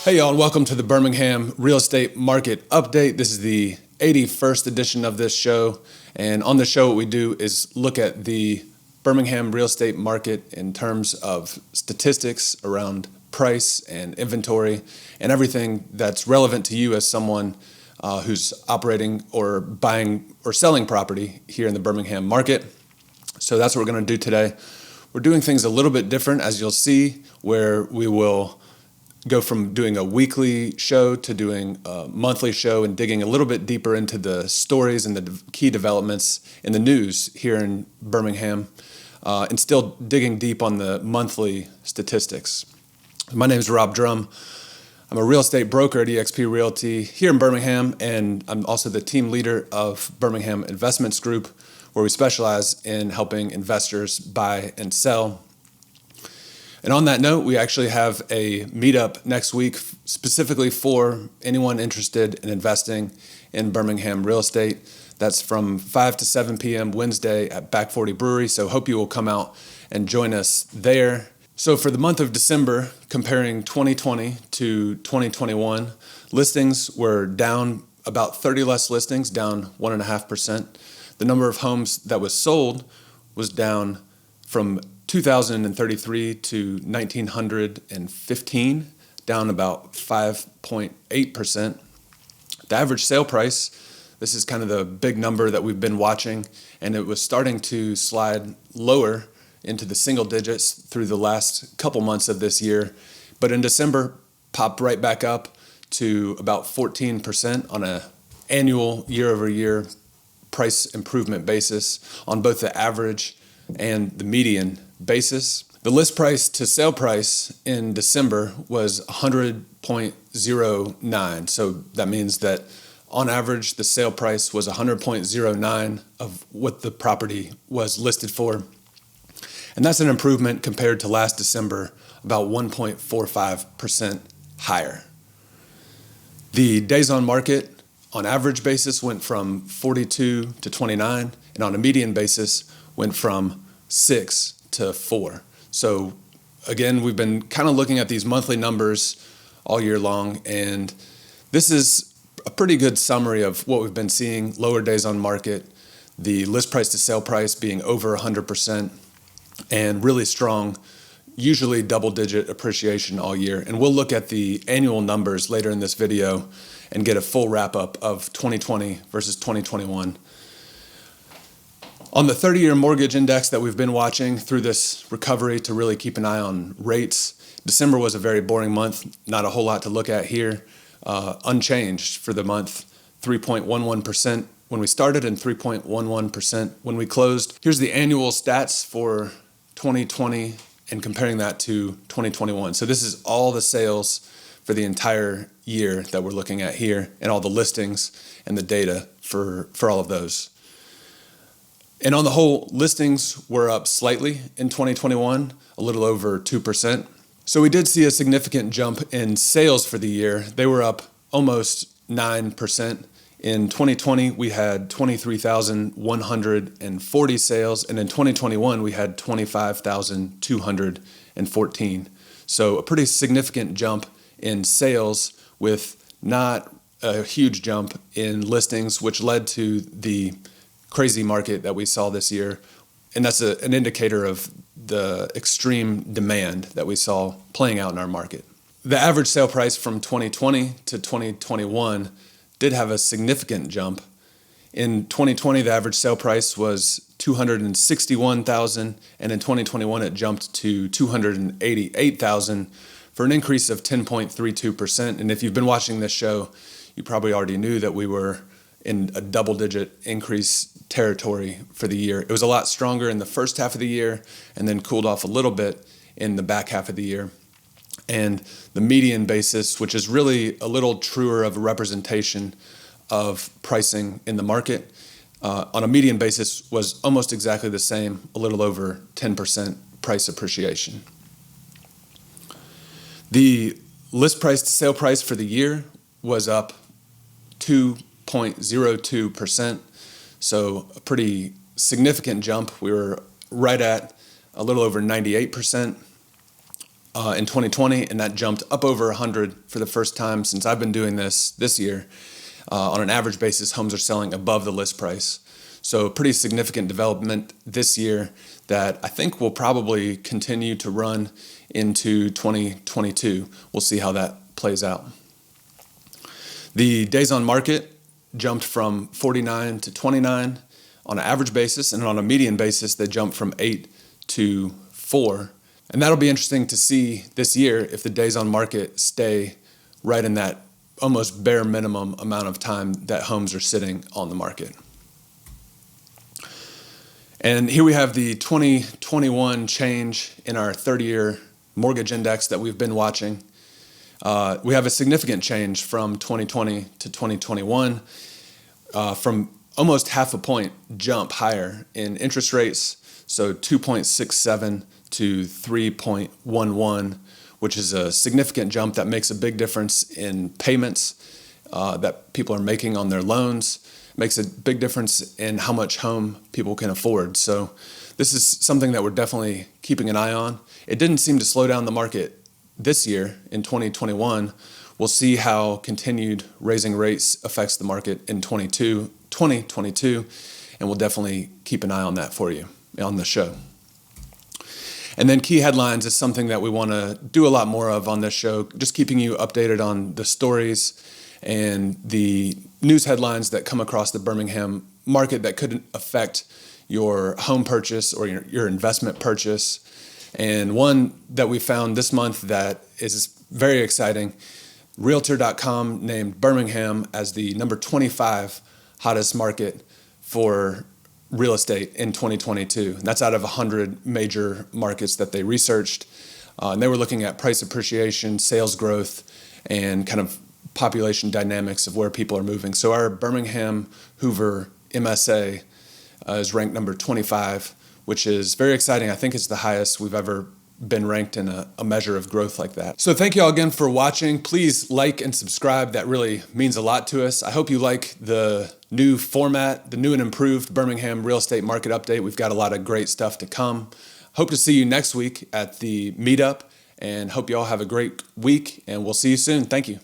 Hey y'all, and welcome to the Birmingham Real Estate Market Update. This is the 81st edition of this show, and on the show what we do is look at the Birmingham real estate market in terms of statistics around price and inventory and everything that's relevant to you as someone who's operating or buying or selling property here in the Birmingham market. So that's what we're going to do today. We're doing things a little bit different, as you'll see, where we will go from doing a weekly show to doing a monthly show and digging a little bit deeper into the stories and the key developments in the news here in Birmingham, and still digging deep on the monthly statistics. My name is Rob Drum. I'm a real estate broker at eXp Realty here in Birmingham, and I'm also the team leader of Birmingham Investments Group, where we specialize in helping investors buy and sell. And on that note, we actually have a meetup next week specifically for anyone interested in investing in Birmingham real estate. That's from 5 to 7 p.m. Wednesday at Back 40 Brewery. So hope you will come out and join us there. So for the month of December, comparing 2020 to 2021, listings were down about 30 less listings, down 1.5%. The number of homes that was sold was down from 2,033 to 1,915, down about 5.8%. The average sale price, this is kind of the big number that we've been watching, and it was starting to slide lower into the single digits through the last couple months of this year. But in December, popped right back up to about 14% on an annual year-over-year price improvement basis on both the average and the median basis. The list price to sale price in December was 100.09. So that means that on average, the sale price was 100.09 of what the property was listed for. And that's an improvement compared to last December, about 1.45% higher. The days on market on average basis went from 42 to 29, and on a median basis went from 6 to 4. So again, we've been kind of looking at these monthly numbers all year long, and this is a pretty good summary of what we've been seeing. Lower days on market, the list price to sale price being over 100%, and really strong, usually double-digit appreciation all year. And we'll look at the annual numbers later in this video and get a full wrap-up of 2020 versus 2021. On the 30-year mortgage index that we've been watching through this recovery to really keep an eye on rates, December was a very boring month, not a whole lot to look at here. Unchanged for the month, 3.11% when we started and 3.11% when we closed. Here's the annual stats for 2020 and comparing that to 2021. So this is all the sales for the entire year that we're looking at here, and all the listings and the data for all of those. And on the whole, listings were up slightly in 2021, a little over 2%. So we did see a significant jump in sales for the year. They were up almost 9%. In 2020, we had 23,140 sales, and in 2021, we had 25,214. So a pretty significant jump in sales with not a huge jump in listings, which led to the crazy market that we saw this year. And that's an indicator of the extreme demand that we saw playing out in our market. The average sale price from 2020 to 2021 did have a significant jump. In 2020, the average sale price was $261,000, and in 2021 it jumped to $288,000 for an increase of 10.32%. And if you've been watching this show, you probably already knew that we were in a double-digit increase territory for the year. It was a lot stronger in the first half of the year and then cooled off a little bit in the back half of the year. And the median basis, which is really a little truer of a representation of pricing in the market, on a median basis was almost exactly the same, a little over 10% price appreciation. The list price to sale price for the year was up 2.02%. So a pretty significant jump. We were right at a little over 98%. in 2020, and that jumped up over 100 for the first time since I've been doing this year. On an average basis, homes are selling above the list price. So pretty significant development this year that I think will probably continue to run into 2022. We'll see how that plays out. The days on market jumped from 49 to 29 on an average basis, and on a median basis, they jumped from 8 to 4. And that'll be interesting to see this year if the days on market stay right in that almost bare minimum amount of time that homes are sitting on the market. And here we have the 2021 change in our 30-year mortgage index that we've been watching. We have a significant change from 2020 to 2021, from almost half a point jump higher in interest rates, so 2.67 to 3.11, which is a significant jump that makes a big difference in payments that people are making on their loans. Makes a big difference in how much home people can afford. So this is something that we're definitely keeping an eye on. It didn't seem to slow down the market this year in 2021. We'll see how continued raising rates affects the market in 2022, and we'll definitely keep an eye on that for you on the show. And then key headlines is something that we want to do a lot more of on this show, just keeping you updated on the stories and the news headlines that come across the Birmingham market that could affect your home purchase or your investment purchase. And one that we found this month that is very exciting, Realtor.com named Birmingham as the number 25 hottest market for real estate in 2022. And that's out of 100 major markets that they researched. And they were looking at price appreciation, sales growth, and kind of population dynamics of where people are moving. So our Birmingham Hoover MSA is ranked number 25, which is very exciting. I think it's the highest we've ever been ranked in a measure of growth like that. So thank you all again for watching. Please like and subscribe. That really means a lot to us. I hope you like the new format, the new and improved Birmingham real estate market update. We've got a lot of great stuff to come. Hope to see you next week at the meetup, and hope you all have a great week, and we'll see you soon. Thank you.